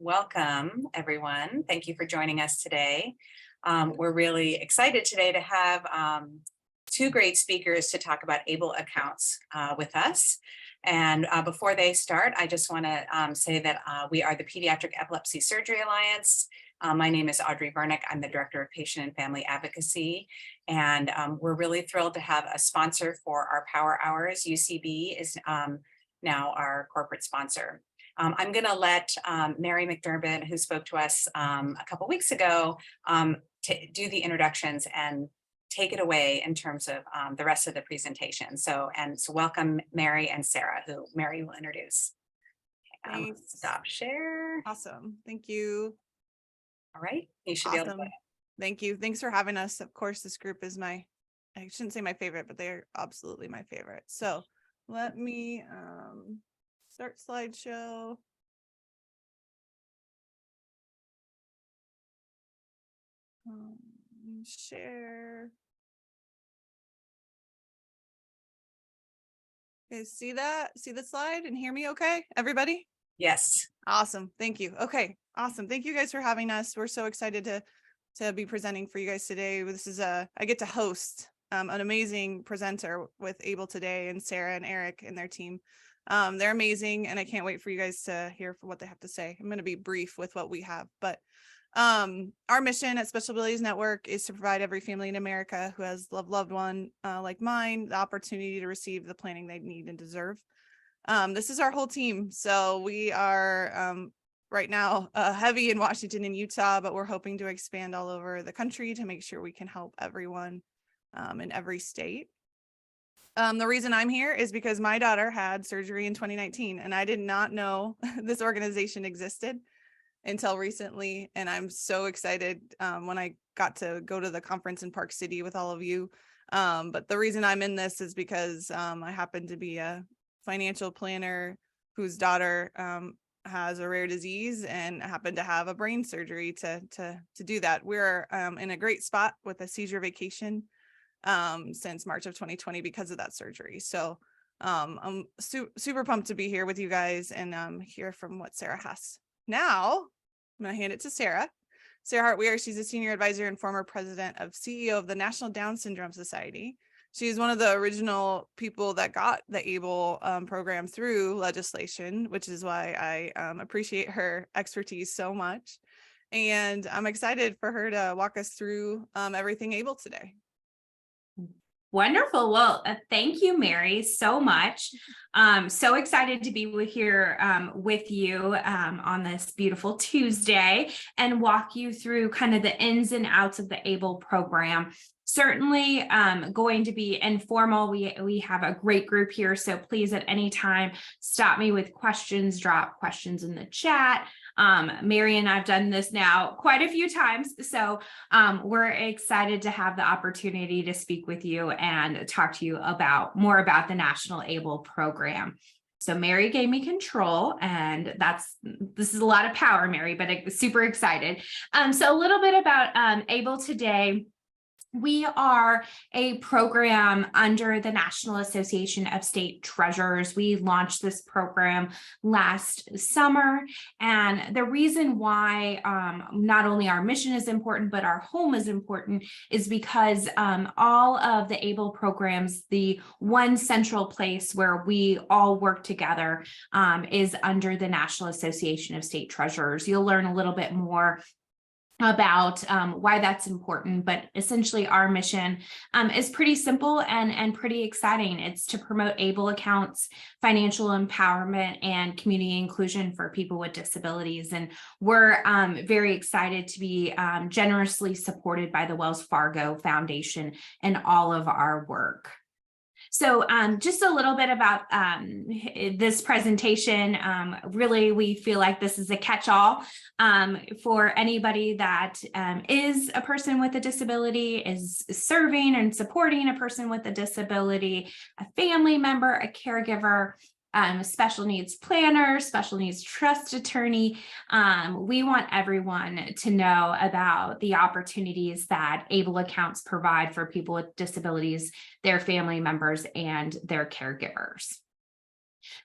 Welcome, everyone. Thank you for joining us today. We're really excited today to have two great speakers to talk about ABLE accounts with us. And before they start, I just want to say that we are the Pediatric Epilepsy Surgery Alliance. My name is Audrey Vernick. I'm the Director of Patient and Family Advocacy. And we're really thrilled to have a sponsor for our Power Hours. UCB is now our corporate sponsor. I'm going to let Mary McDirmid, who spoke to us a couple weeks ago, do the introductions and take it away in terms of the rest of the presentation. So welcome Mary and Sarah, who Mary will introduce. Stop share. Awesome. Thank you. All right. You should be able to play. Thank you. Thanks for having us. Of course, this group is I shouldn't say my favorite, but they're absolutely my favorite. So let me start slideshow. Share. Okay, see that? See the slide and hear me okay, everybody? Yes. Awesome. Thank you. Okay, awesome. Thank you guys for having us. We're so excited to be presenting for you guys today. This is I get to host an amazing presenter with ABLE today, and Sarah and Eric and their team. They're amazing, and I can't wait for you guys to hear what they have to say. I'm going to be brief with what we have, but our mission at Special Abilities Network is to provide every family in America who has loved one like mine the opportunity to receive the planning they need and deserve. This is our whole team. So we are right now heavy in Washington and Utah, but we're hoping to expand all over the country to make sure we can help everyone in every state. The reason I'm here is because my daughter had surgery in 2019, and I did not know this organization existed until recently. And I'm so excited when I got to go to the conference in Park City with all of you. But the reason I'm in this is because I happen to be a financial planner whose daughter has a rare disease and happened to have a brain surgery to do that. We're in a great spot with a seizure vacation since March of 2020 because of that surgery. So I'm super pumped to be here with you guys and hear from what Sarah has. Now I'm going to hand it to Sara Hart Weir. She's a senior advisor and former president of CEO of the National Down Syndrome Society. She's one of the original people that got the ABLE program through legislation, which is why I appreciate her expertise so much. And I'm excited for her to walk us through everything ABLE today. Wonderful. Well, thank you, Mary, so much. So excited to be here with you on this beautiful Tuesday and walk you through kind of the ins and outs of the ABLE program. Certainly going to be informal. We have a great group here, so please at any time stop me with questions, drop questions in the chat. Mary and I've done this now quite a few times, so we're excited to have the opportunity to speak with you and talk to you more about the National ABLE program. So Mary gave me control, and this is a lot of power, Mary, but I'm super excited. So a little bit about ABLE today. We are a program under the National Association of State Treasurers. We launched this program last summer, and the reason why not only our mission is important, but our home is important is because all of the ABLE programs, the one central place where we all work together is under the National Association of State Treasurers. You'll learn a little bit more about why that's important, but essentially our mission is pretty simple and pretty exciting. It's to promote ABLE accounts, financial empowerment, and community inclusion for people with disabilities. And we're very excited to be generously supported by the Wells Fargo Foundation in all of our work. So just a little bit about this presentation. Really, we feel like this is a catch-all for anybody that is a person with a disability, is serving and supporting a person with a disability, a family member, a caregiver, special needs planner, special needs trust attorney. We want everyone to know about the opportunities that ABLE accounts provide for people with disabilities, their family members, and their caregivers.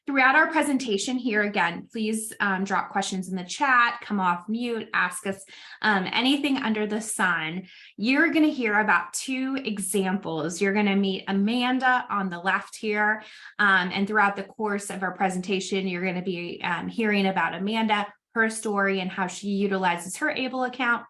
Throughout our presentation here, again, please drop questions in the chat, come off mute, ask us anything under the sun. You're going to hear about 2 examples. You're going to meet Amanda on the left here, and throughout the course of our presentation, you're going to be hearing about Amanda, her story, and how she utilizes her ABLE account.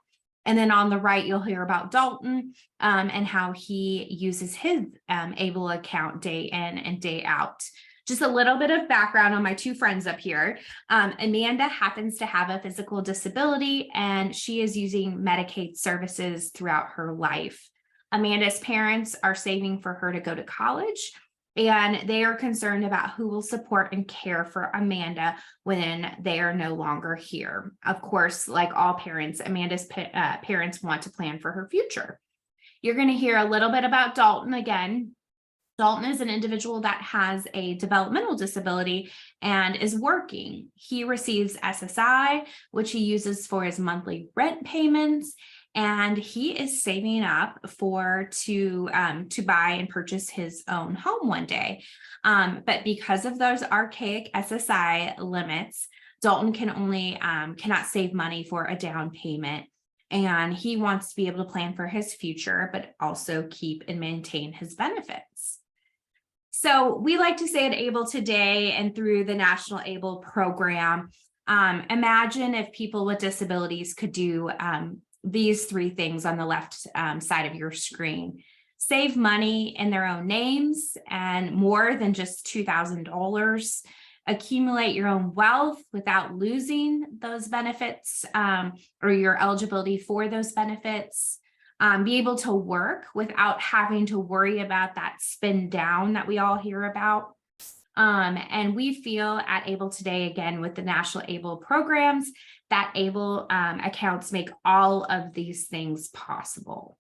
And then on the right, you'll hear about Dalton and how he uses his ABLE account day in and day out. Just a little bit of background on my 2 friends up here. Amanda happens to have a physical disability, and she is using Medicaid services throughout her life. Amanda's parents are saving for her to go to college, and they are concerned about who will support and care for Amanda when they are no longer here. Of course, like all parents, Amanda's parents want to plan for her future. You're going to hear a little bit about Dalton again. Dalton is an individual that has a developmental disability and is working. He receives SSI, which he uses for his monthly rent payments, and he is saving up to buy and purchase his own home one day. But because of those archaic SSI limits, Dalton cannot save money for a down payment. And he wants to be able to plan for his future, but also keep and maintain his benefits. So we like to say at ABLE Today and through the National ABLE Program, imagine if people with disabilities could do these 3 things on the left side of your screen. Save money in their own names and more than just $2,000. Accumulate your own wealth without losing those benefits or your eligibility for those benefits. Be able to work without having to worry about that spin down that we all hear about. And we feel at ABLE Today, again, with the National ABLE programs, that ABLE accounts make all of these things possible.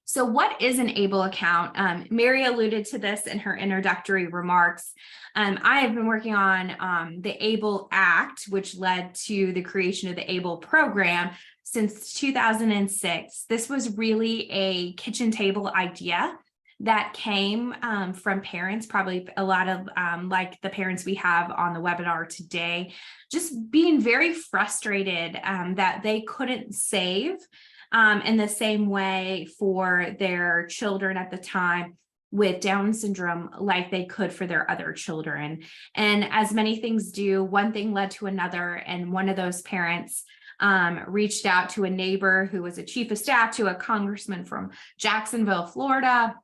So what is an ABLE account? Mary alluded to this in her introductory remarks. I have been working on the ABLE Act, which led to the creation of the ABLE program since 2006. This was really a kitchen table idea that came from parents, probably a lot of like the parents we have on the webinar today, just being very frustrated that they couldn't save in the same way for their children at the time with Down syndrome like they could for their other children. And as many things do, one thing led to another, and one of those parents reached out to a neighbor who was a chief of staff to a congressman from Jacksonville, Florida.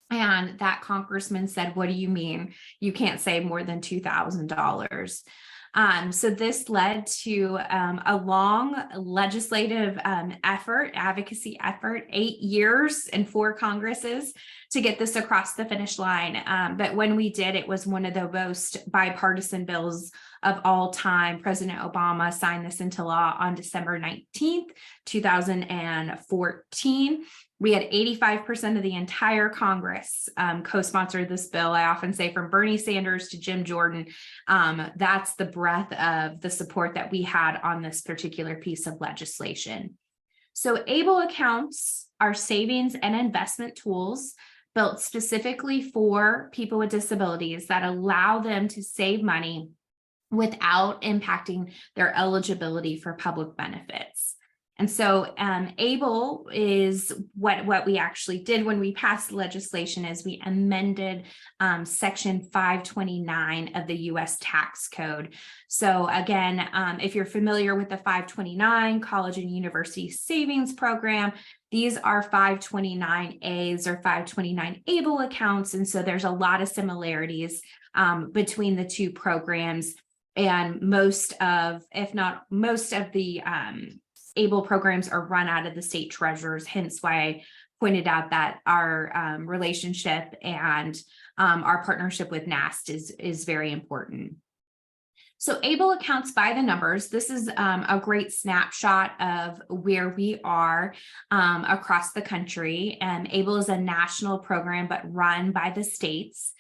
And that congressman said, "What do you mean you can't save more than $2,000? So this led to a long legislative advocacy effort, 8 years and 4 Congresses to get this across the finish line. But when we did, it was one of the most bipartisan bills of all time. President Obama signed this into law on December 19th, 2014. We had 85% of the entire Congress co-sponsored this bill. I often say from Bernie Sanders to Jim Jordan, that's the breadth of the support that we had on this particular piece of legislation. So ABLE accounts are savings and investment tools built specifically for people with disabilities that allow them to save money without impacting their eligibility for public benefits. And so ABLE is what we actually did when we passed the legislation is we amended section 529 of the US tax code. So again, if you're familiar with the 529 College and University Savings Program, these are 529As or 529 ABLE accounts. And so there's a lot of similarities between the 2 programs, and most of, if not most of the ABLE programs are run out of the state treasurers, hence why I pointed out that our relationship and our partnership with NAST is very important. So ABLE accounts by the numbers. This is a great snapshot of where we are across the country. ABLE is a national program, but run by the states.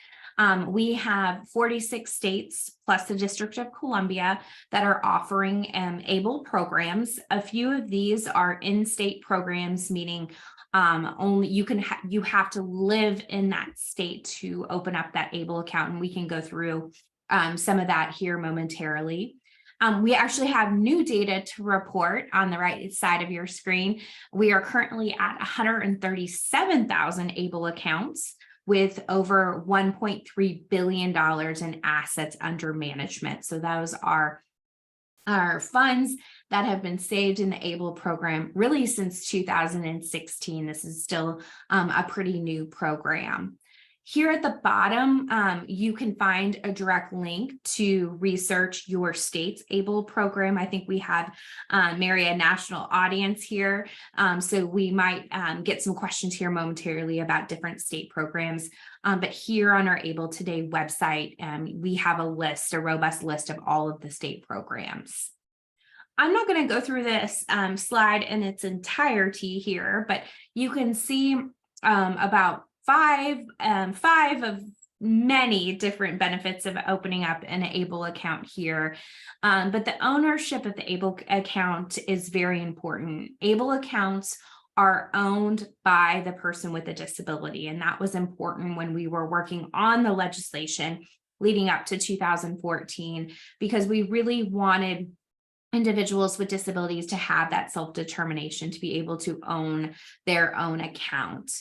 We have 46 states plus the District of Columbia that are offering ABLE programs. A few of these are in-state programs, meaning only you have to live in that state to open up that ABLE account, and we can go through some of that here momentarily. We actually have new data to report on the right side of your screen. We are currently at 137,000 ABLE accounts with over $1.3 billion in assets under management. So those are our funds that have been saved in the ABLE program really since 2016. This is still a pretty new program. Here at the bottom, you can find a direct link to research your state's ABLE program. I think we have, Mary, a national audience here, so we might get some questions here momentarily about different state programs. But here on our ABLE Today website, we have a robust list of all of the state programs. I'm not going to go through this slide in its entirety here, but you can see about five of many different benefits of opening up an ABLE account here. But the ownership of the ABLE account is very important. ABLE accounts are owned by the person with a disability, and that was important when we were working on the legislation leading up to 2014, because we really wanted individuals with disabilities to have that self-determination to be able to own their own account.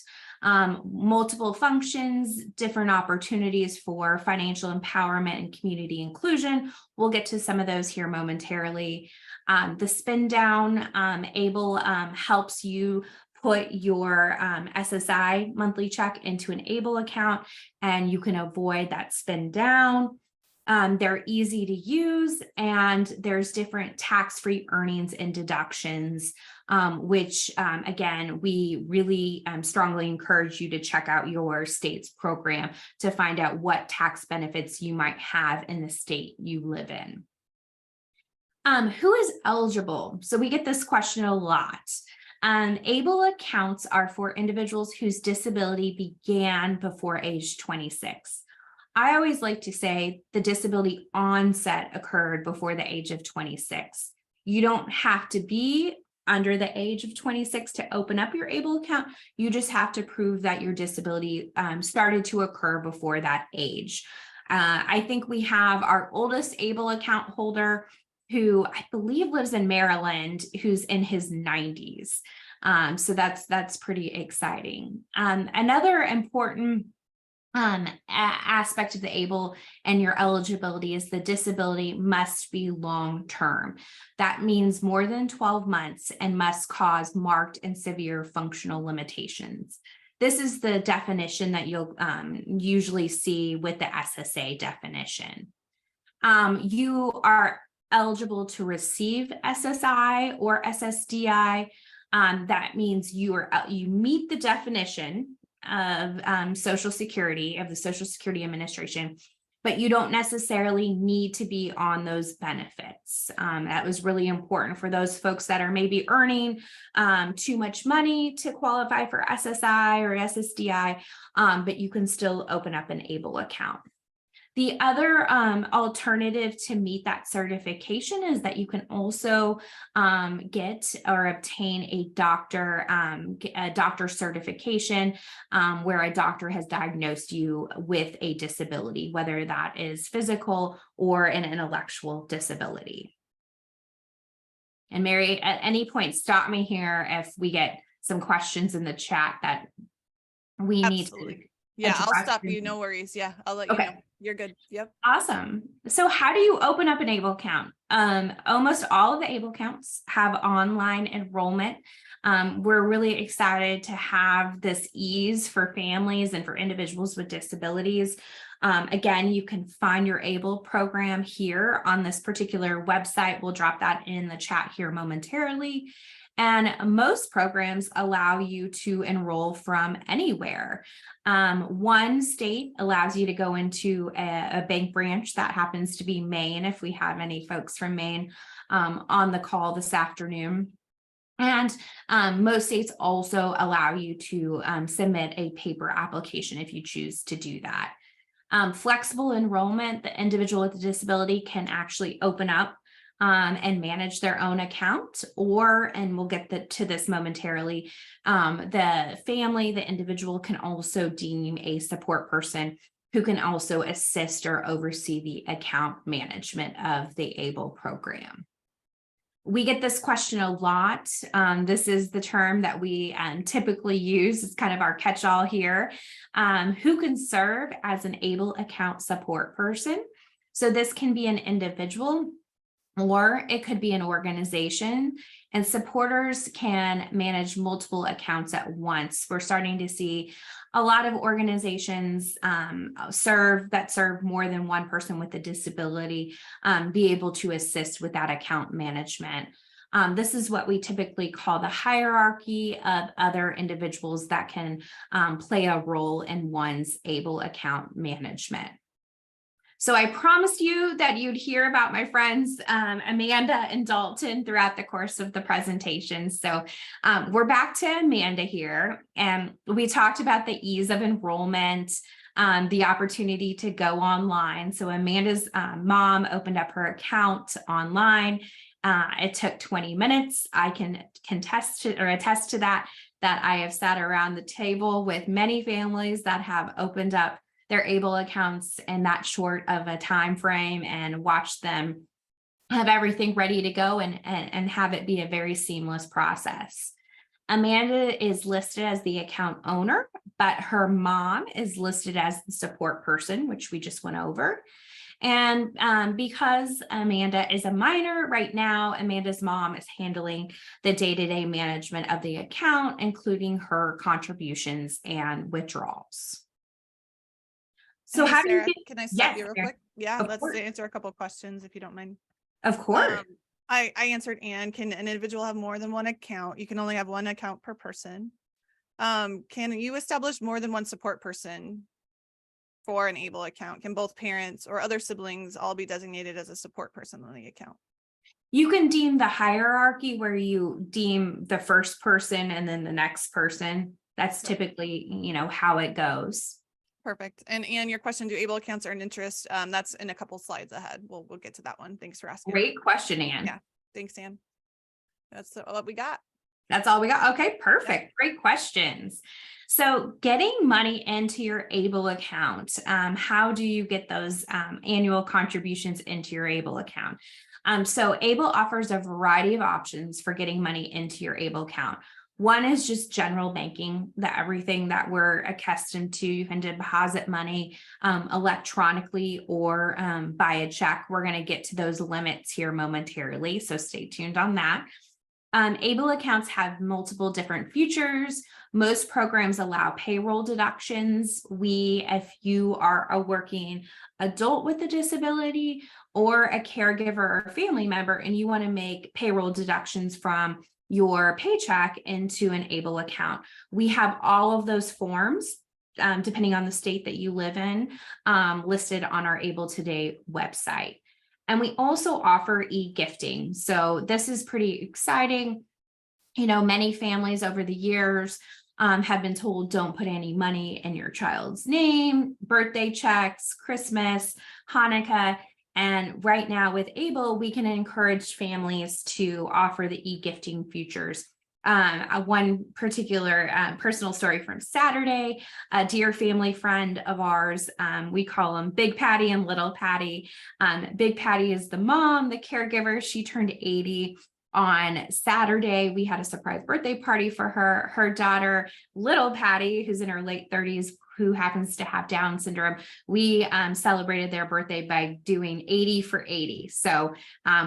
Multiple functions, different opportunities for financial empowerment and community inclusion. We'll get to some of those here momentarily. The spin down, ABLE helps you put your SSI monthly check into an ABLE account, and you can avoid that spin down. They're easy to use, and there's different tax-free earnings and deductions, which again, we really strongly encourage you to check out your state's program to find out what tax benefits you might have in the state you live in. Who is eligible? So we get this question a lot. ABLE accounts are for individuals whose disability began before age 26. I always like to say the disability onset occurred before the age of 26. You don't have to be under the age of 26 to open up your ABLE account. You just have to prove that your disability started to occur before that age. I think we have our oldest ABLE account holder, who I believe lives in Maryland, who's in his 90s. So that's pretty exciting. Another important aspect of the ABLE and your eligibility is the disability must be long-term. That means more than 12 months and must cause marked and severe functional limitations. This is the definition that you'll usually see with the SSA definition. You are eligible to receive SSI or SSDI. That means you meet the definition of Social Security, of the Social Security Administration, but you don't necessarily need to be on those benefits. That was really important for those folks that are maybe earning too much money to qualify for SSI or SSDI, but you can still open up an ABLE account. The other alternative to meet that certification is that you can also get or obtain a doctor certification where a doctor has diagnosed you with a disability, whether that is physical or an intellectual disability. And Mary, at any point, stop me here if we get some questions in the chat that we need to. Yeah, I'll stop you. No worries. Yeah, I'll let you know. You're good. Yep. Awesome. So how do you open up an ABLE account? Almost all of the ABLE accounts have online enrollment. We're really excited to have this ease for families and for individuals with disabilities. Again, you can find your ABLE program here on this particular website. We'll drop that in the chat here momentarily. And most programs allow you to enroll from anywhere. One state allows you to go into a bank branch. That happens to be Maine, if we have any folks from Maine on the call this afternoon. And most states also allow you to submit a paper application if you choose to do that. Flexible enrollment, the individual with a disability can actually open up and manage their own account, or, and we'll get to this momentarily, the family, the individual can also deem a support person who can also assist or oversee the account management of the ABLE program. We get this question a lot. This is the term that we typically use. It's kind of our catch-all here. Who can serve as an ABLE account support person? So this can be an individual, or it could be an organization, and supporters can manage multiple accounts at once. We're starting to see a lot of organizations serve more than one person with a disability be able to assist with that account management. This is what we typically call the hierarchy of other individuals that can play a role in one's ABLE account management. So I promised you that you'd hear about my friends, Amanda and Dalton, throughout the course of the presentation. So we're back to Amanda here, and we talked about the ease of enrollment, the opportunity to go online. So Amanda's mom opened up her account online. It took 20 minutes. I can attest to that I have sat around the table with many families that have opened up their ABLE accounts in that short of a time frame and watch them have everything ready to go and have it be a very seamless process. Amanda is listed as the account owner, but her mom is listed as the support person, which we just went over. And because Amanda is a minor right now, Amanda's mom is handling the day-to-day management of the account, including her contributions and withdrawals. So Hey, how Sarah, do you can I stop Yes, you real Sarah. quick? Yeah, Of let's course. answer a couple questions if you don't mind. Of course. I answered, Anne, can an individual have more than one account? You can only have one account per person. Can you establish more than one support person for an ABLE account? Can both parents or other siblings all be designated as a support person on the account? You can deem the hierarchy where you deem the first person and then the next person. That's typically, how it goes. Perfect. And Anne, your question, do ABLE accounts earn interest? That's in a couple slides ahead. We'll get to that one. Thanks for asking. Great question, Anne. Yeah. Thanks, Anne. That's all we got. That's all we got. Okay, perfect. Yeah. Great questions. So getting money into your ABLE account, how do you get those annual contributions into your ABLE account? So ABLE offers a variety of options for getting money into your ABLE account. One is just general banking, everything that we're accustomed to. You can deposit money electronically or by a check. We're going to get to those limits here momentarily, so stay tuned on that. ABLE accounts have multiple different features. Most programs allow payroll deductions. If you are a working adult with a disability or a caregiver or family member and you want to make payroll deductions from your paycheck into an ABLE account, we have all of those forms, depending on the state that you live in, listed on our ABLE Today website. And we also offer e-gifting. So this is pretty exciting. Many families over the years have been told don't put any money in your child's name, birthday checks, Christmas, Hanukkah. And right now with ABLE, we can encourage families to offer the e-gifting features. One particular personal story from Saturday, a dear family friend of ours, we call them Big Patty and Little Patty. Big Patty is the mom, the caregiver. She turned 80 on Saturday. We had a surprise birthday party for her. Her daughter, Little Patty, who's in her late 30s, who happens to have Down syndrome, we celebrated their birthday by doing 80 for 80. So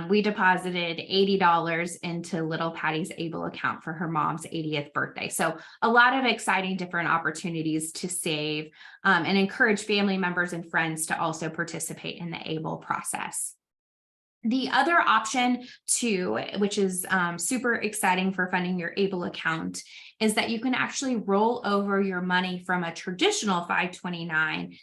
we deposited $80 into Little Patty's ABLE account for her mom's 80th birthday. So a lot of exciting different opportunities to save and encourage family members and friends to also participate in the ABLE process. The other option too, which is super exciting for funding your ABLE account, is that you can actually roll over your money from a traditional 529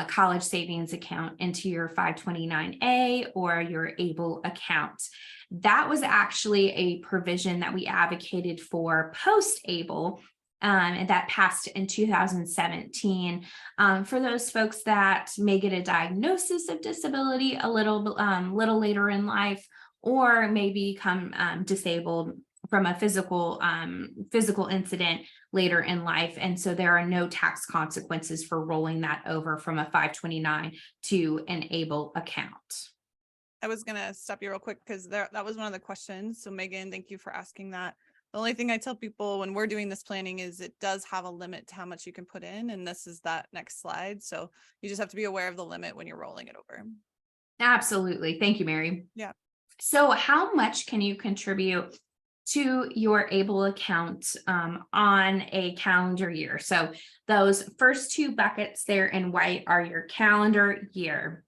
college savings account into your 529A or your ABLE account. That was actually a provision that we advocated for post-ABLE And that passed in 2017 for those folks that may get a diagnosis of disability a little later in life, or may become disabled from a physical incident later in life. And so there are no tax consequences for rolling that over from a 529 to an ABLE account. I was going to stop you real quick because that was one of the questions. So Megan, thank you for asking that. The only thing I tell people when we're doing this planning is it does have a limit to how much you can put in. And this is that next slide. So you just have to be aware of the limit when you're rolling it over. Absolutely. Thank you, Mary. Yeah. So how much can you contribute to your ABLE account on a calendar year? So those first two buckets there in white are your calendar year.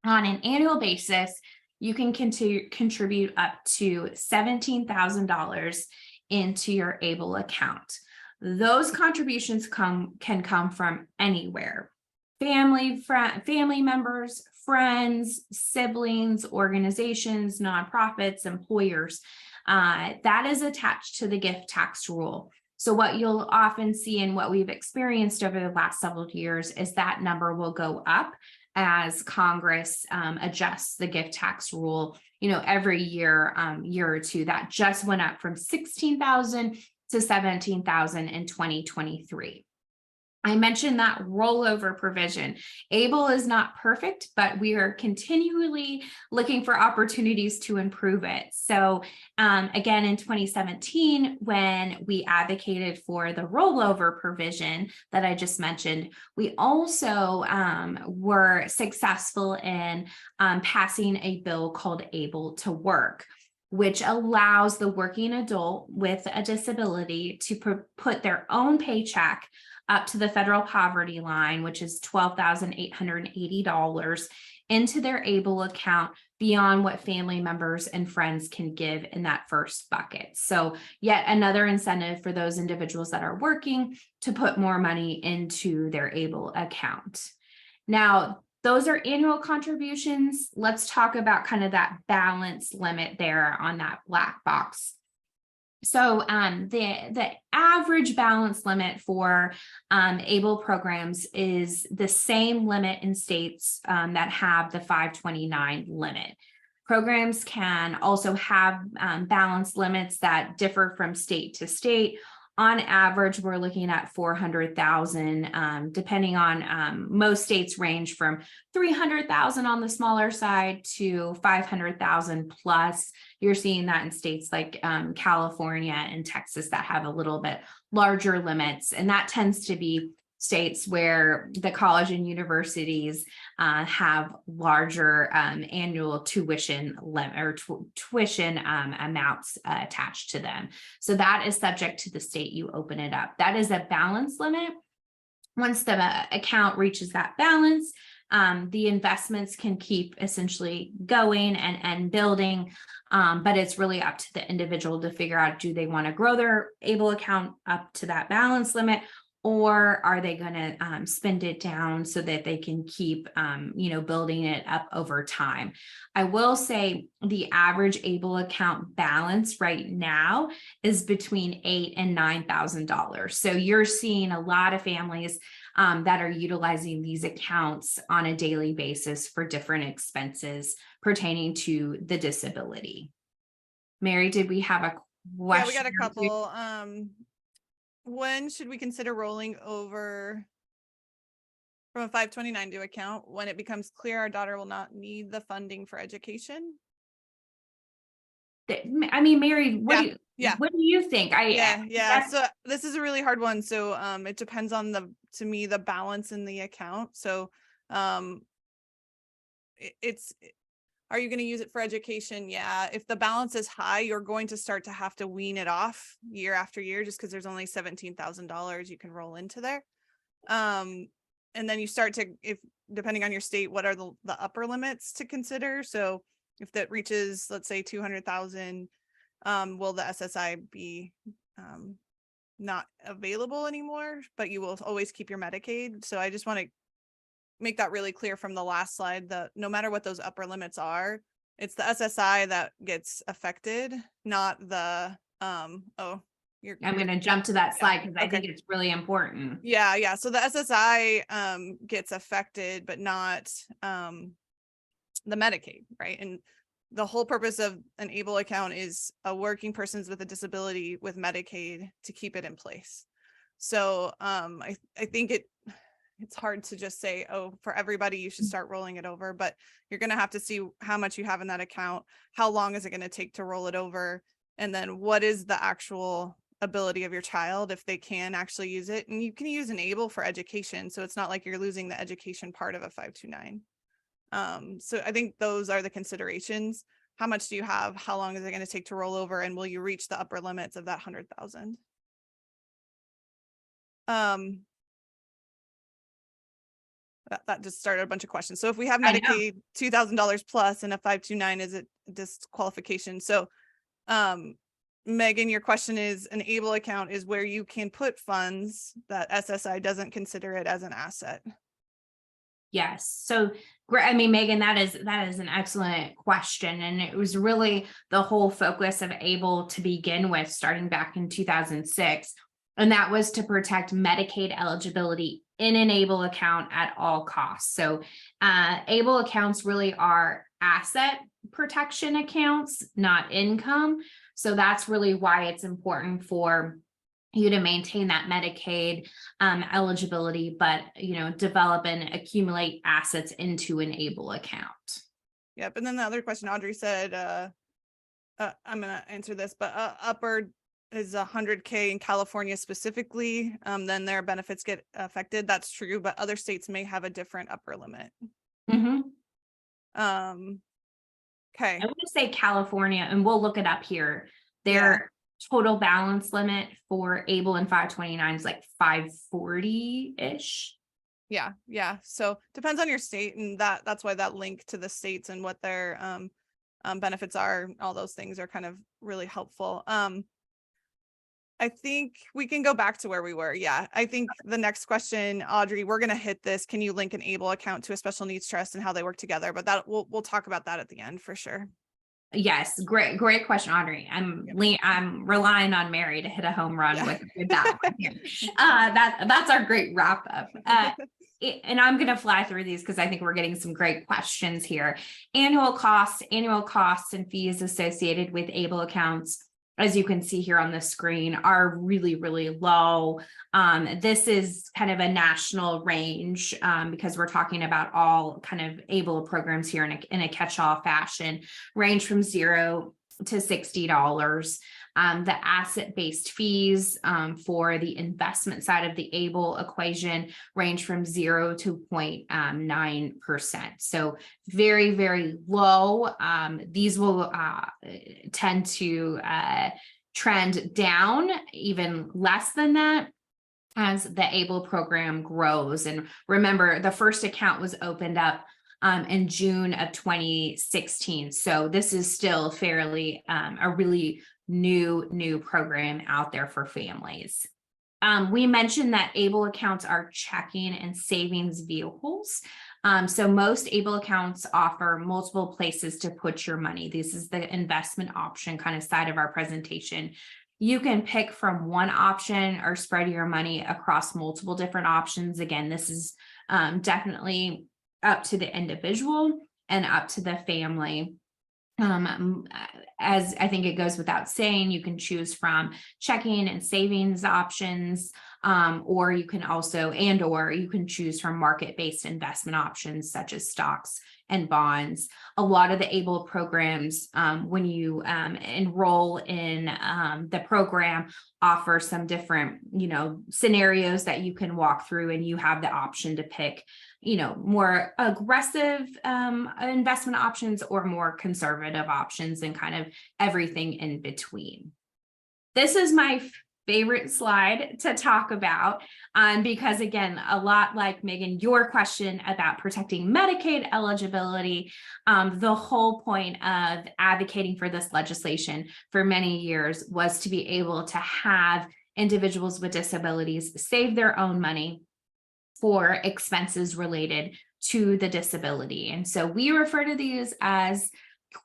On an annual basis, you can contribute up to $17,000 into your ABLE account. Those contributions can come from anywhere: family members, friends, siblings, organizations, nonprofits, employers. That is attached to the gift tax rule. So what you'll often see and what we've experienced over the last several years is that number will go up as Congress adjusts the gift tax rule, every year or two. That just went up from 16,000 to 17,000 in 2023. I mentioned that rollover provision. ABLE is not perfect, but we are continually looking for opportunities to improve it. So again, in 2017, when we advocated for the rollover provision that I just mentioned, we also were successful in passing a bill called Able to Work, which allows the working adult with a disability to put their own paycheck up to the federal poverty line, which is $12,880, into their ABLE account beyond what family members and friends can give in that first bucket. So yet another incentive for those individuals that are working to put more money into their ABLE account. Now, those are annual contributions. Let's talk about kind of that balance limit there on that black box. So the average balance limit for ABLE programs is the same limit in states that have the 529 limit. Programs can also have balance limits that differ from state to state. On average, we're looking at 400,000, depending on most states range from 300,000 on the smaller side to 500,000 plus. You're seeing that in states like California and Texas that have a little bit larger limits. And that tends to be states where the college and universities have larger annual tuition tuition amounts attached to them. So that is subject to the state you open it up. That is a balance limit. Once the account reaches that balance, the investments can keep essentially going and building, but it's really up to the individual to figure out, do they want to grow their ABLE account up to that balance limit, or are they going to spend it down so that they can keep, building it up over time? I will say the average ABLE account balance right now is between $8,000 and $9,000. So you're seeing a lot of families that are utilizing these accounts on a daily basis for different expenses pertaining to the disability. Mary, did we have a question? Yeah, we got a couple. When should we consider rolling over from a 529 to account when it becomes clear our daughter will not need the funding for education? I mean, Mary, what do you think? So this is a really hard one. So it depends on the balance in the account. So are you going to use it for education? Yeah. If the balance is high, you're going to start to have to wean it off year after year, just because there's only $17,000 you can roll into there. And then you start to, depending on your state, what are the upper limits to consider? So if that reaches, let's say 200,000, will the SSI be not available anymore, but you will always keep your Medicaid? So I just want to make that really clear from the last slide, that no matter what those upper limits are, it's the SSI that gets affected, not the I'm going to jump to that slide because I Okay. think it's really important. Yeah. So the SSI gets affected, but not the Medicaid, right? And the whole purpose of an ABLE account is a working persons with a disability with Medicaid to keep it in place. So I think it's hard to just say, oh, for everybody, you should start rolling it over, but you're going to have to see how much you have in that account. How long is it going to take to roll it over? And then what is the actual ability of your child if they can actually use it? And you can use an ABLE for education. So it's not like you're losing the education part of a 529. So I think those are the considerations. How much do you have? How long is it going to take to roll over? And will you reach the upper limits of that 100,000? That just started a bunch of questions. So if we have Medicaid, $2,000 plus and a 529 is a disqualification. So Megan, your question is an ABLE account is where you can put funds that SSI doesn't consider it as an asset. Yes. So, I mean, Megan, that is an excellent question. And it was really the whole focus of ABLE to begin with, starting back in 2006. And that was to protect Medicaid eligibility in an ABLE account at all costs. So ABLE accounts really are asset protection accounts, not income. So that's really why it's important for you to maintain that Medicaid eligibility, but, develop and accumulate assets into an ABLE account. Yep. And then the other question Audrey said, I'm going to answer this, but upper is 100K in California specifically, then their benefits get affected. That's true, but other states may have a different upper limit. Mm-hmm. Okay. I want to say California, and we'll look it up here. Their total balance limit for ABLE and 529 is like 540-ish. Yeah. So depends on your state, and that's why that link to the states and what their benefits are, all those things are kind of really helpful. I think we can go back to where we were. Yeah, I think the next question, Audrey, we're going to hit this. Can you link an ABLE account to a special needs trust and how they work together? But that we'll talk about that at the end for sure. Yes, great question, Audrey. I'm relying on Mary to hit a home run with that one here. That's our great wrap up. And I'm going to fly through these because I think we're getting some great questions here. Annual costs and fees associated with ABLE accounts, as you can see here on the screen, are really, really low. This is kind of a national range because we're talking about all kind of ABLE programs here in a catch-all fashion, range from $0 to $60. The asset-based fees for the investment side of the ABLE equation range from 0 to 0.9%. So very, very low. These will tend to trend down even less than that as the ABLE program grows. And remember, the first account was opened up in June of 2016. So this is still fairly a really new program out there for families. We mentioned that ABLE accounts are checking and savings vehicles. So most ABLE accounts offer multiple places to put your money. This is the investment option kind of side of our presentation. You can pick from one option or spread your money across multiple different options. Again, this is definitely up to the individual and up to the family. As I think it goes without saying, you can choose from checking and savings options, or you can choose from market-based investment options such as stocks and bonds. A lot of the ABLE programs, when you enroll in the program, offer some different, scenarios that you can walk through, and you have the option to pick, more aggressive investment options or more conservative options, and kind of everything in between. This is my favorite slide to talk about because, again, a lot like Megan, your question about protecting Medicaid eligibility, the whole point of advocating for this legislation for many years was to be able to have individuals with disabilities save their own money for expenses related to the disability. And so we refer to these as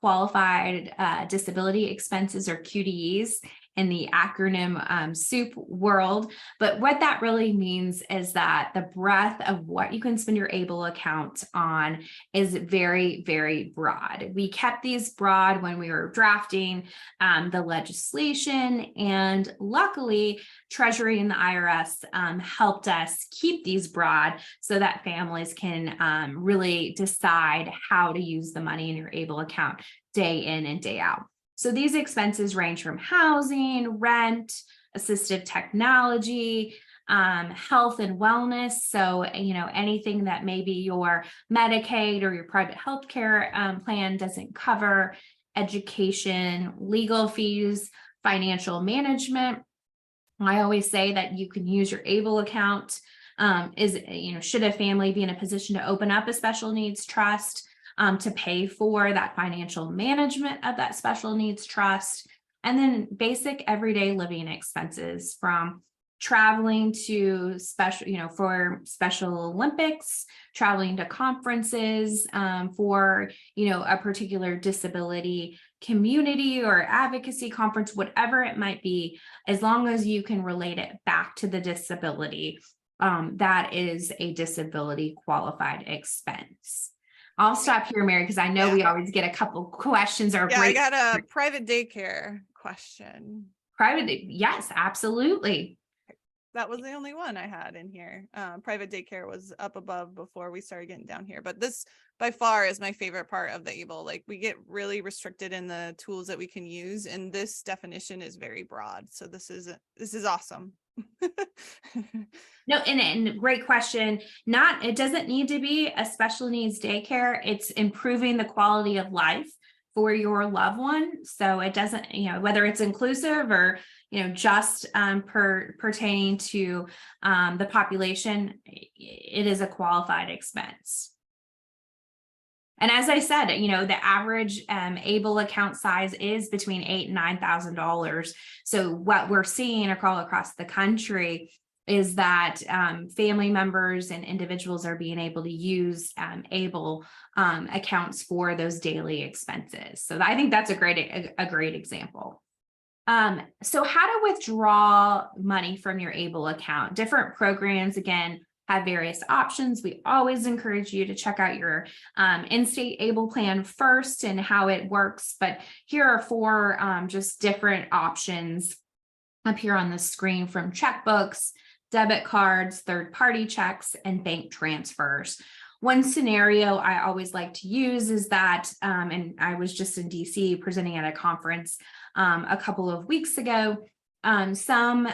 qualified disability expenses, or QDEs. in the acronym soup world. But what that really means is that the breadth of what you can spend your ABLE account on is very, very broad. We kept these broad when we were drafting the legislation, and luckily Treasury and the IRS helped us keep these broad so that families can really decide how to use the money in your ABLE account day in and day out. So these expenses range from housing, rent, assistive technology, health and wellness. So, anything that maybe your Medicaid or your private healthcare plan doesn't cover, education, legal fees, financial management. I always say that you can use your ABLE account. Should a family be in a position to open up a special needs trust to pay for that financial management of that special needs trust, and then basic everyday living expenses from traveling to for Special Olympics, traveling to conferences for, a particular disability community or advocacy conference, whatever it might be, as long as you can relate it back to the disability, that is a disability qualified expense. I'll stop here, Mary, because I know we always get a couple questions. I got a private daycare question. Yes, absolutely. That was the only one I had in here. Private daycare was up above before we started getting down here, but this by far is my favorite part of the ABLE. Like, we get really restricted in the tools that we can use, and this definition is very broad. So this is awesome. No, and great question. It doesn't need to be a special needs daycare. It's improving the quality of life for your loved one. So it doesn't, whether it's inclusive or, just pertaining to the population, it is a qualified expense. And as I said, the average ABLE account size is between $8,000 and $9,000. So what we're seeing across the country is that family members and individuals are being able to use ABLE accounts for those daily expenses. So I think that's a great example. So how to withdraw money from your ABLE account. Different programs, again, have various options. We always encourage you to check out your in-state ABLE plan first and how it works. But here are 4 just different options up here on the screen, from checkbooks, debit cards, third-party checks, and bank transfers. One scenario I always like to use is that, and I was just in DC presenting at a conference a couple of weeks ago. Some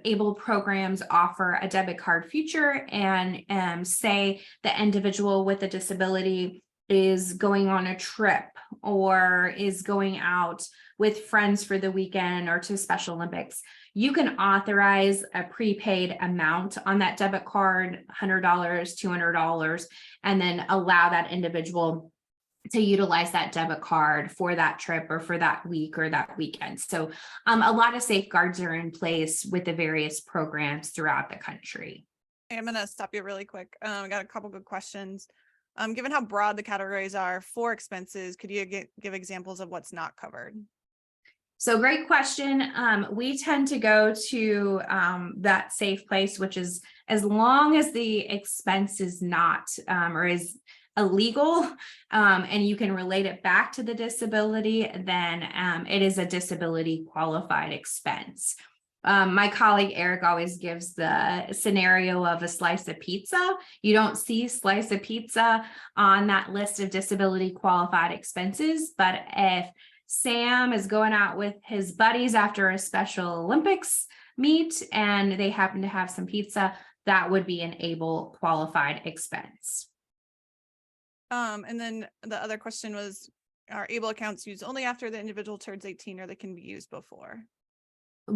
ABLE programs offer a debit card feature, and say the individual with a disability is going on a trip or is going out with friends for the weekend or to Special Olympics. You can authorize a prepaid amount on that debit card, $100, $200, and then allow that individual to utilize that debit card for that trip or for that week or that weekend. So a lot of safeguards are in place with the various programs throughout the country. I'm going to stop you really quick. I got a couple good questions. Given how broad the categories are for expenses, could you give examples of what's not covered? So great question. We tend to go to that safe place, which is as long as the expense is not or is illegal and you can relate it back to the disability, then it is a disability qualified expense. My colleague Eric always gives the scenario of a slice of pizza. You don't see slice of pizza on that list of disability qualified expenses, but if Sam is going out with his buddies after a Special Olympics meet and they happen to have some pizza, that would be an ABLE qualified expense. And then the other question was, are ABLE accounts used only after the individual turns 18, or they can be used before?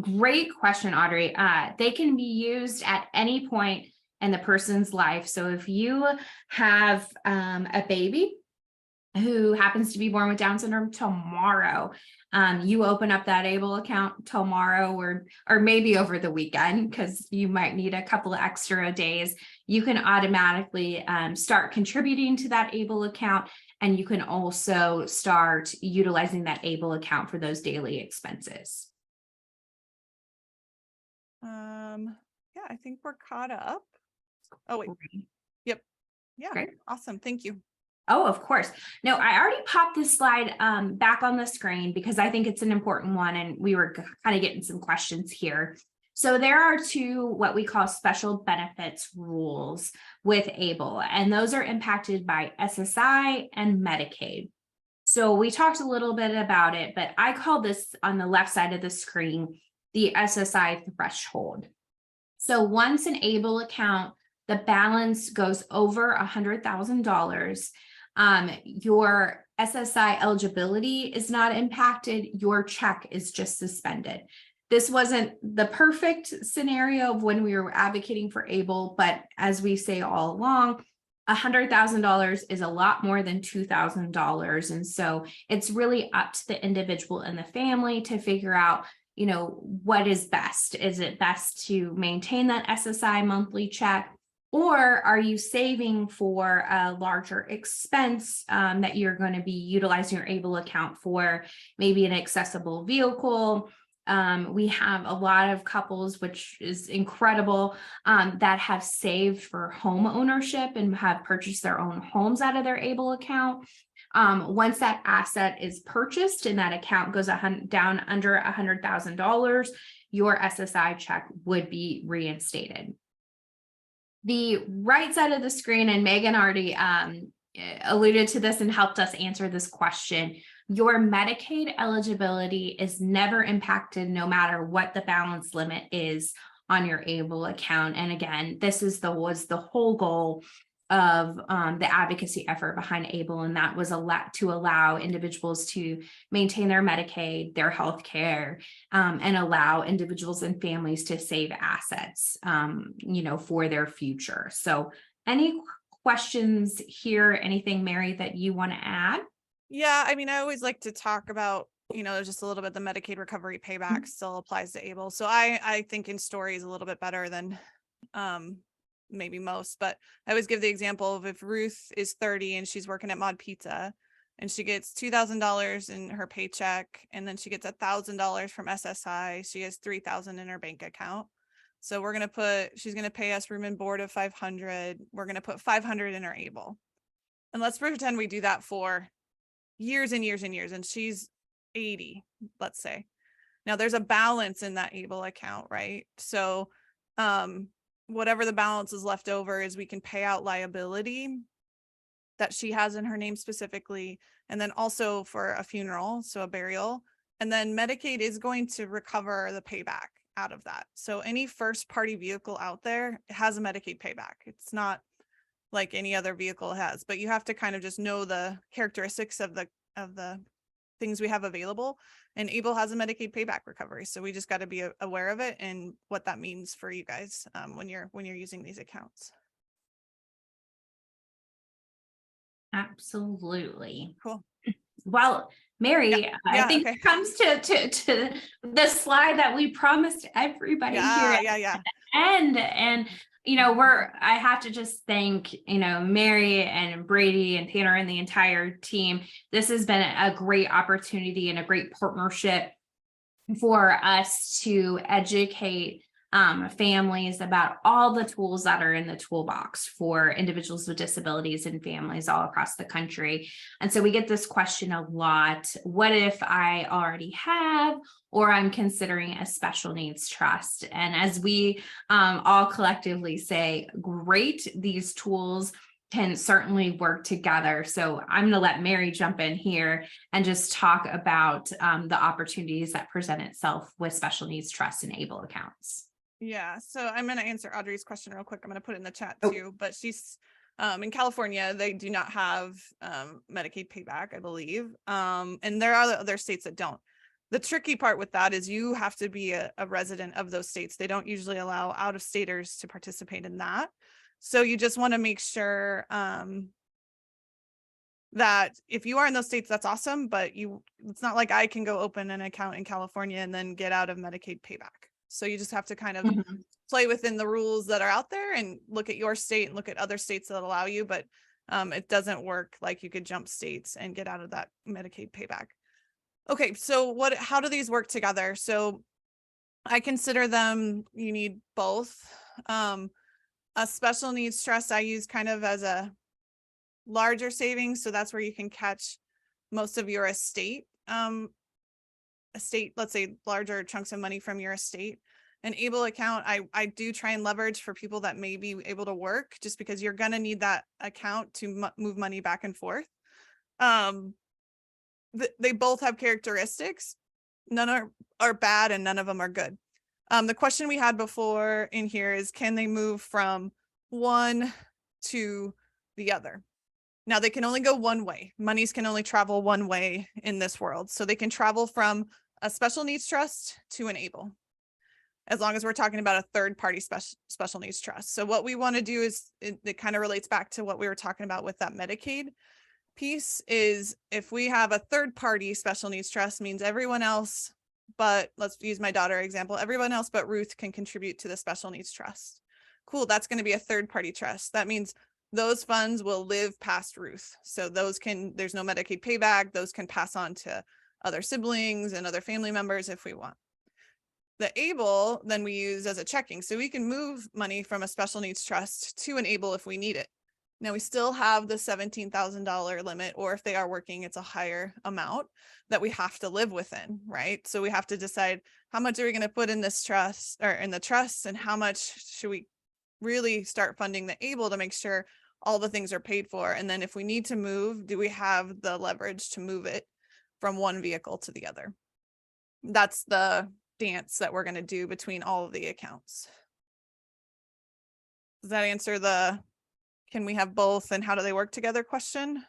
Great question, Audrey. They can be used at any point in the person's life. So if you have a baby who happens to be born with Down syndrome tomorrow, you open up that ABLE account tomorrow or maybe over the weekend, because you might need a couple of extra days, you can automatically start contributing to that ABLE account, and you can also start utilizing that ABLE account for those daily expenses. Yeah, I think we're caught up. Oh, wait. Yep. Yeah. Great. Awesome. Thank you. Oh, of course. No, I already popped this slide back on the screen because I think it's an important one, and we were kind of getting some questions here. So there are two what we call special benefits rules with ABLE, and those are impacted by SSI and Medicaid. So we talked a little bit about it, but I call this on the left side of the screen the SSI threshold. So once an ABLE account, the balance goes over $100,000, your SSI eligibility is not impacted, your check is just suspended. This wasn't the perfect scenario of when we were advocating for ABLE, but as we say all along, $100,000 is a lot more than $2,000. And so it's really up to the individual and the family to figure out, what is best. Is it best to maintain that SSI monthly check? Or are you saving for a larger expense that you're going to be utilizing your ABLE account for, maybe an accessible vehicle? We have a lot of couples, which is incredible, that have saved for home ownership and have purchased their own homes out of their ABLE account. Once that asset is purchased and that account goes down under $100,000, your SSI check would be reinstated. The right side of the screen, and Megan already alluded to this and helped us answer this question, your Medicaid eligibility is never impacted no matter what the balance limit is on your ABLE account. And again, this was the whole goal of the advocacy effort behind ABLE, and that was to allow individuals to maintain their Medicaid, their health care, and allow individuals and families to save assets, for their future. So any questions here? Anything, Mary, that you want to add? Yeah, I mean, I always like to talk about, just a little bit, the Medicaid recovery payback still applies to ABLE. So I think in story is a little bit better than maybe most, but I always give the example of if Ruth is 30 and she's working at Mod Pizza and she gets $2,000 in her paycheck, and then she gets $1,000 from SSI, she has $3,000 in her bank account. So she's going to pay us room and board of $500. We're going to put $500 in her ABLE. And let's pretend we do that for years and years and years, and she's 80, let's say. Now there's a balance in that ABLE account, right? So whatever the balance is left over is we can pay out liability that she has in her name specifically, and then also for a funeral, so a burial. And then Medicaid is going to recover the payback out of that. So any first party vehicle out there has a Medicaid payback. It's not like any other vehicle has, but you have to kind of just know the characteristics of the things we have available, and ABLE has a Medicaid payback recovery. So we just got to be aware of it and what that means for you guys when you're using these accounts. Absolutely. Cool. Well, Mary, Yeah, I think okay. it comes to the slide that we promised everybody here at the end. And I have to just thank, Mary and Brady and Tanner and the entire team. This has been a great opportunity and a great partnership for us to educate families about all the tools that are in the toolbox for individuals with disabilities and families all across the country. And so we get this question a lot: what if I already have, or I'm considering a special needs trust? And as we all collectively say, great, these tools can certainly work together. So I'm going to let Mary jump in here and just talk about the opportunities that present itself with special needs trusts and ABLE accounts. Yeah, so I'm going to answer Audrey's question real quick. I'm going to put it in the chat too, but she's in California, they do not have Medicaid payback, I believe. And there are other states that don't. The tricky part with that is you have to be a resident of those states. They don't usually allow out-of-staters to participate in that. So you just want to make sure that if you are in those states, that's awesome, but it's not like I can go open an account in California and then get out of Medicaid payback. So you just have to kind of play within the rules that are out there and look at your state and look at other states that allow you, but it doesn't work like you could jump states and get out of that Medicaid payback. Okay, so how do these work together? So I consider them, you need both. A special needs trust I use kind of as a larger savings. So that's where you can catch most of your estate, let's say larger chunks of money from your estate. An ABLE account, I do try and leverage for people that may be able to work, just because you're going to need that account to move money back and forth. They both have characteristics. None are bad and none of them are good. The question we had before in here is, can they move from one to the other? Now they can only go one way. Monies can only travel one way in this world. So they can travel from a special needs trust to an ABLE, as long as we're talking about a third party special needs trust. So what we want to do is, it kind of relates back to what we were talking about with that Medicaid piece, is if we have a third party special needs trust, means everyone else, but let's use my daughter example, everyone else but Ruth can contribute to the special needs trust. Cool, that's going to be a third party trust. That means those funds will live past Ruth. So there's no Medicaid payback. Those can pass on to other siblings and other family members if we want. The ABLE then we use as a checking. So we can move money from a special needs trust to an ABLE if we need it. Now we still have the $17,000 limit, or if they are working, it's a higher amount that we have to live within, right? So we have to decide how much are we going to put in this trust, or in the trust, and how much should we really start funding the ABLE to make sure all the things are paid for. And then if we need to move, do we have the leverage to move it from one vehicle to the other? That's the dance that we're going to do between all of the accounts. Does that answer the can we have both and how do they work together question?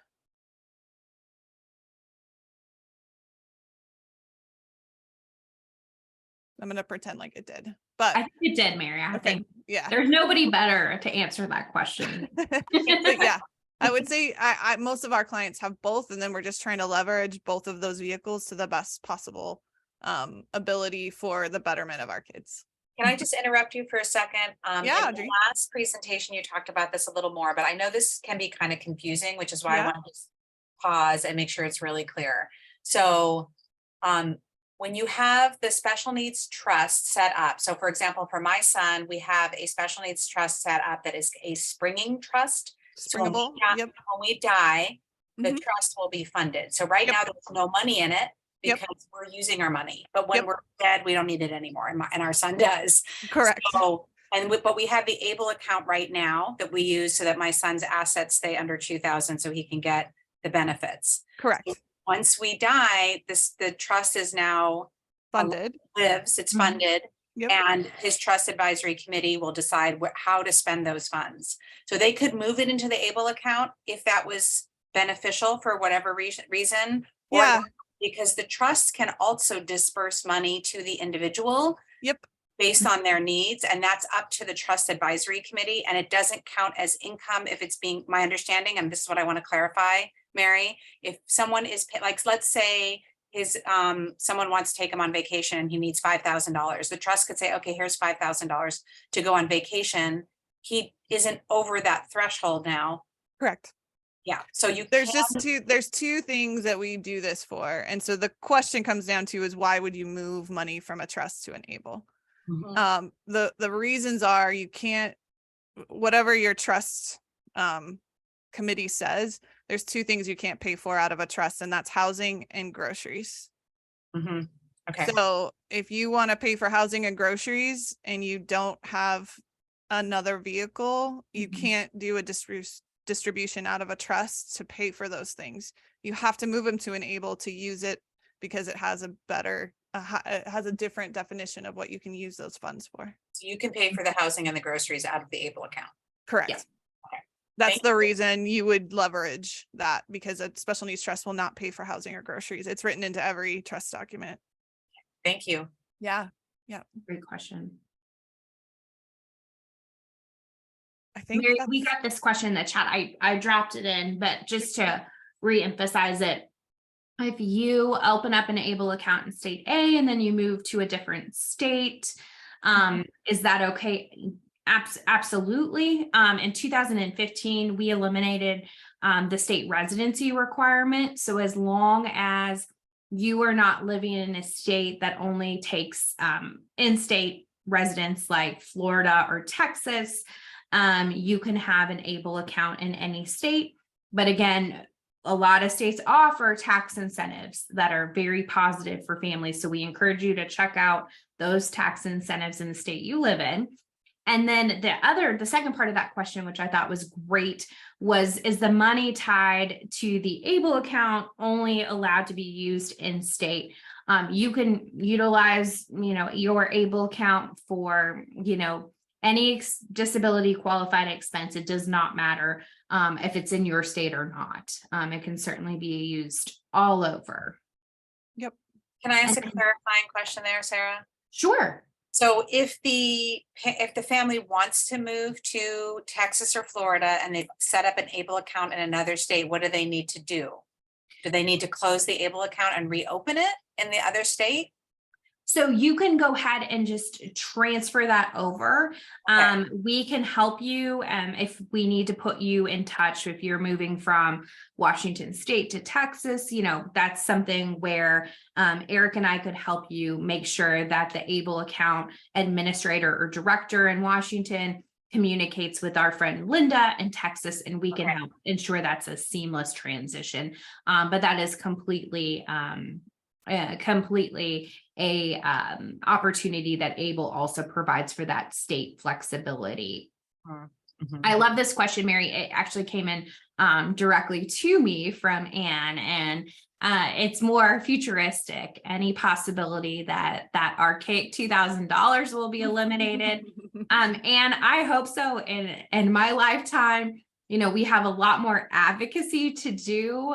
I'm going to pretend like it did, but I think it did, Mary. I think yeah, there's nobody better to answer that question. But yeah, I would say most of our clients have both, and then we're just trying to leverage both of those vehicles to the best possible ability for the betterment of our kids. Can I just interrupt you for a second? Yeah, in the last presentation, you talked about this a little more, but I know this can be kind of confusing, which is why I want to just pause and make sure it's really clear. So when you have the special needs trust set up, so for example, for my son, we have a special needs trust set up that is a springing trust. Springable. So when we die, the trust will be funded. So right now there's no money in it, because we're using our money, but when we're dead, we don't need it anymore. And our son does. Correct. So, but we have the ABLE account right now that we use so that my son's assets stay under 2,000 so he can get the benefits. Correct. Once we die, the trust is now funded. It's funded. And his trust advisory committee will decide how to spend those funds. So they could move it into the ABLE account if that was beneficial for whatever reason. Or because the trust can also disperse money to the individual based on their needs, and that's up to the trust advisory committee, and it doesn't count as income if it's being, my understanding, and this is what I want to clarify, Mary, if someone is like, let's say someone wants to take him on vacation and he needs $5,000, the trust could say, okay, here's $5,000 to go on vacation. He isn't over that threshold now. Correct. Yeah. So there's two things that we do this for. And so the question comes down to is, why would you move money from a trust to an ABLE? The reasons are, you can't, whatever your trust committee says, there's two things you can't pay for out of a trust, and that's housing and groceries. Okay. So if you want to pay for housing and groceries and you don't have another vehicle, you can't do a distribution out of a trust to pay for those things. You have to move them to an ABLE to use it, because it has it has a different definition of what you can use those funds for. So you can pay for the housing and the groceries out of the ABLE account. Correct. Yes. Okay. That's the reason you would leverage that, because a special needs trust will not pay for housing or groceries. It's written into every trust document. Thank you. Yeah. Great question. I think Mary, we got this question in the chat. I dropped it in, but just to re-emphasize it, if you open up an ABLE account in state A and then you move to a different state, is that okay? Absolutely. In 2015, we eliminated the state residency requirement. So as long as you are not living in a state that only takes in-state residents like Florida or Texas. You can have an ABLE account in any state. But again, a lot of states offer tax incentives that are very positive for families. So we encourage you to check out those tax incentives in the state you live in. And then the second part of that question, which I thought was great, is the money tied to the ABLE account only allowed to be used in state? You can utilize, your ABLE account for, any disability qualified expense. It does not matter if it's in your state or not. It can certainly be used all over. Yep. Can I ask a clarifying question there, Sarah? Sure. So if the family wants to move to Texas or Florida and they've set up an ABLE account in another state, what do they need to do? Do they need to close the ABLE account and reopen it in the other state? So you can go ahead and just transfer that over. Okay. We can help you if we need to put you in touch. If you're moving from Washington State to Texas, that's something where Eric and I could help you make sure that the ABLE account administrator or director in Washington communicates with our friend Linda in Texas, and we can help ensure that's a seamless transition. But that is completely a opportunity that ABLE also provides for that state flexibility. Mm-hmm. I love this question, Mary. It actually came in directly to me from Anne, and it's more futuristic. Any possibility that archaic $2,000 will be eliminated? And I hope so. In my lifetime, we have a lot more advocacy to do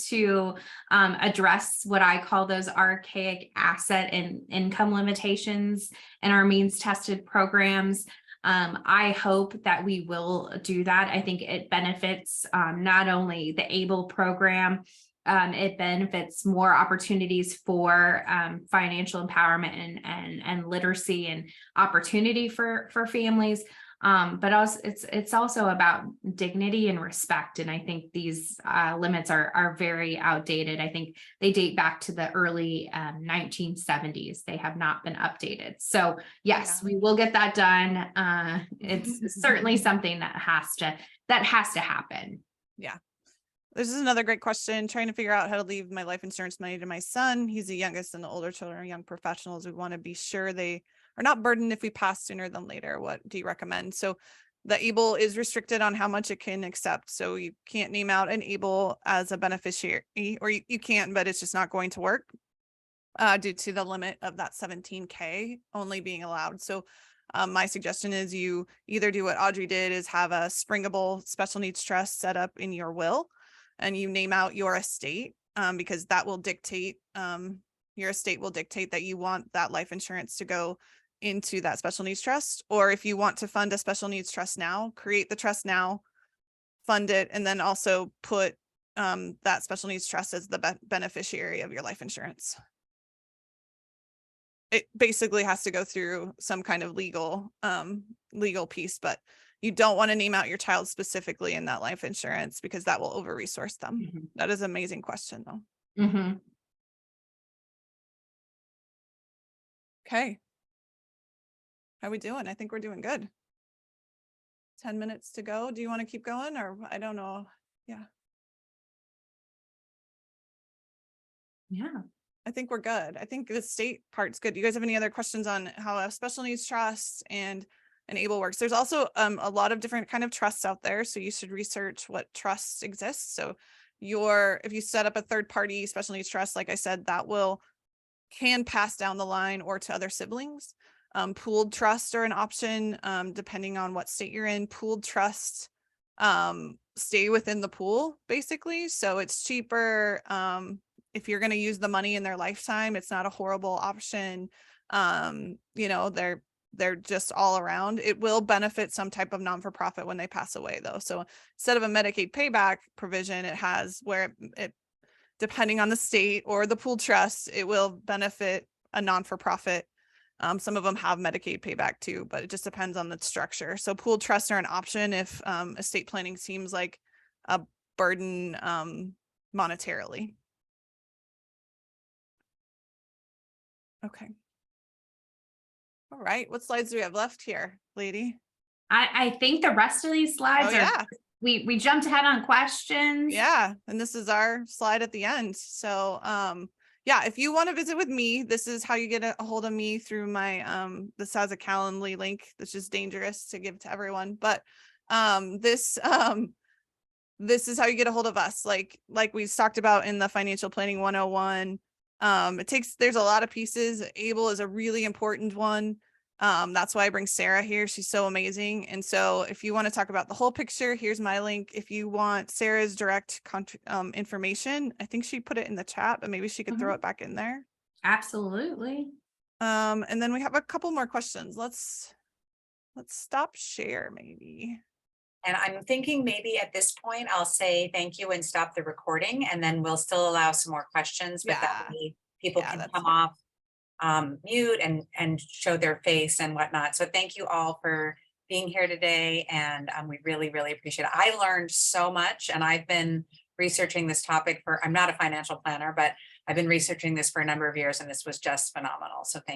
to address what I call those archaic asset and income limitations in our means tested programs. I hope that we will do that. I think it benefits not only the ABLE program, it benefits more opportunities for financial empowerment and literacy and opportunity for families. But also it's also about dignity and respect. And I think these limits are very outdated. I think they date back to the early 1970s. They have not been updated. So yes, we will get that done. It's certainly something that has to happen. Yeah. This is another great question. Trying to figure out how to leave my life insurance money to my son. He's the youngest, and the older children are young professionals. We want to be sure they are not burdened if we pass sooner than later. What do you recommend? So the ABLE is restricted on how much it can accept. So you can't name out an ABLE as a beneficiary, or you can, but it's just not going to work due to the limit of that 17K only being allowed. So my suggestion is you either do what Audrey did, is have a springable special needs trust set up in your will, and you name out your estate, because that will dictate, your estate will dictate that you want that life insurance to go into that special needs trust. Or if you want to fund a special needs trust now, create the trust now, fund it, and then also put that special needs trust as the beneficiary of your life insurance. It basically has to go through some kind of legal piece, but you don't want to name out your child specifically in that life insurance, because that will over-resource them. Mm-hmm. That is an amazing question, though. Mm-hmm. Okay. How are we doing? I think we're doing good. 10 minutes to go. Do you want to keep going, or I don't know? Yeah. Yeah. I think we're good. I think the state part's good. Do you guys have any other questions on how a special needs trust and an ABLE works? There's also a lot of different kind of trusts out there, so you should research what trusts exist. So if you set up a third party special needs trust, like I said, that can pass down the line or to other siblings. Pooled trusts are an option, depending on what state you're in. Pooled trusts stay within the pool, basically, so it's cheaper. If you're going to use the money in their lifetime, it's not a horrible option. They're just all around. It will benefit some type of non-for-profit when they pass away, though. So instead of a Medicaid payback provision, it has where it depending on the state or the pool trust, it will benefit a non-for-profit. Some of them have Medicaid payback too, but it just depends on the structure. So pooled trusts are an option if estate planning seems like a burden monetarily. Okay. All right. What slides do we have left here, lady? I think the rest of these slides Oh, are, yeah. we jumped ahead on questions. Yeah. And this is our slide at the end. So, yeah, if you want to visit with me, this is how you get a hold of me through my, this has a Calendly link. That's just dangerous to give to everyone. But, this is how you get a hold of us. Like we talked about in the financial planning 101. There's a lot of pieces. ABLE is a really important one. That's why I bring Sara here. She's so amazing. And so if you want to talk about the whole picture, here's my link. If you want Sarah's direct information, I think she put it in the chat, but maybe she could throw it back in there. Absolutely. And then we have a couple more questions. Let's stop share maybe. And I'm thinking maybe at this point, I'll say thank you and stop the recording, and then we'll still allow some more questions, but that way people can that's come fine. off mute and show their face and whatnot. So thank you all for being here today. And we really, really appreciate it. I learned so much, and I've been researching this topic I'm not a financial planner, but I've been researching this for a number of years, and this was just phenomenal. So thank you.